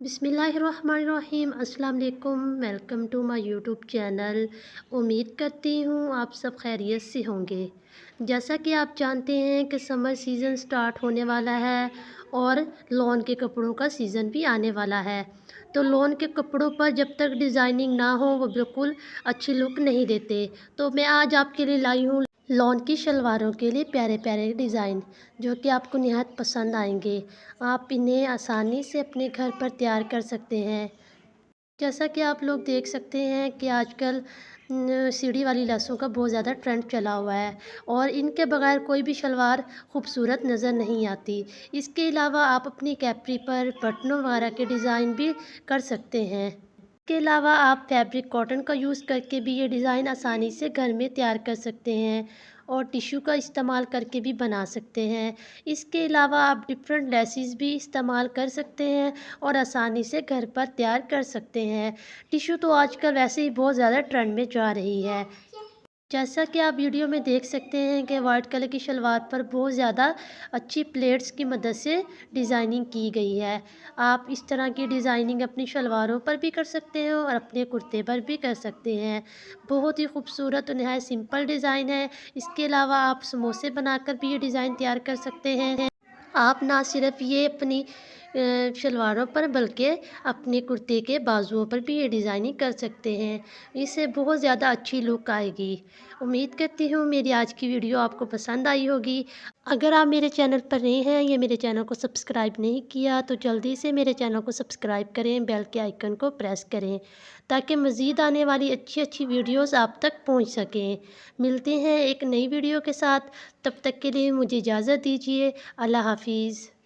بسم اللہ الرحمن الرحیم۔ السلام علیکم، welcome to my YouTube channel. امید کرتی ہوں آپ سب خیریت سے ہوں گے۔ جیسا کہ آپ جانتے ہیں کہ سمر سیزن سٹارٹ ہونے والا ہے اور لون کے کپڑوں کا سیزن بھی آنے والا ہے۔ تو لون کے کپڑوں پر جب تک ڈیزائننگ نہ ہو وہ بالکل اچھی لک نہیں دیتے۔ تو میں آج آپ کے لیے لائی ہوں لون کی شلواروں کے لیے پیارے پیارے ڈیزائن، جو کہ آپ کو نہایت پسند آئیں گے۔ آپ انہیں آسانی سے اپنے گھر پر تیار کر سکتے ہیں۔ جیسا کہ آپ لوگ دیکھ سکتے ہیں کہ آج کل سیڑھی والی لیسوں کا بہت زیادہ ٹرینڈ چلا ہوا ہے اور ان کے بغیر کوئی بھی شلوار خوبصورت نظر نہیں آتی۔ اس کے علاوہ آپ اپنی کیپری پر بٹنوں وغیرہ کے ڈیزائن بھی کر سکتے ہیں۔ اس کے علاوہ آپ فیبرک کاٹن کا یوز کر کے بھی یہ ڈیزائن آسانی سے گھر میں تیار کر سکتے ہیں اور ٹیشو کا استعمال کر کے بھی بنا سکتے ہیں۔ اس کے علاوہ آپ ڈفرینٹ لیسز بھی استعمال کر سکتے ہیں اور آسانی سے گھر پر تیار کر سکتے ہیں۔ ٹیشو تو آج کل ویسے ہی بہت زیادہ ٹرینڈ میں جا رہی ہے۔ جیسا کہ آپ ویڈیو میں دیکھ سکتے ہیں کہ وائٹ کلر کی شلوار پر بہت زیادہ اچھی پلیٹس کی مدد سے ڈیزائننگ کی گئی ہے۔ آپ اس طرح کی ڈیزائننگ اپنی شلواروں پر بھی کر سکتے ہیں اور اپنے کرتے پر بھی کر سکتے ہیں۔ بہت ہی خوبصورت اور نہایت سمپل ڈیزائن ہے۔ اس کے علاوہ آپ سموسے بنا کر بھی یہ ڈیزائن تیار کر سکتے ہیں۔ آپ نہ صرف یہ اپنی شلواروں پر بلکہ اپنے کرتے کے بازوؤں پر بھی یہ ڈیزائننگ کر سکتے ہیں۔ اس سے بہت زیادہ اچھی لک آئے گی۔ امید کرتی ہوں میری آج کی ویڈیو آپ کو پسند آئی ہوگی۔ اگر آپ میرے چینل پر نئے ہیں یا میرے چینل کو سبسکرائب نہیں کیا تو جلدی سے میرے چینل کو سبسکرائب کریں، بیل کے آئیکن کو پریس کریں تاکہ مزید آنے والی اچھی ویڈیوز آپ تک پہنچ سکیں۔ ملتے ہیں ایک نئی ویڈیو کے ساتھ، تب تک کے لیے مجھے اجازت دیجیے۔ اللہ حافظ۔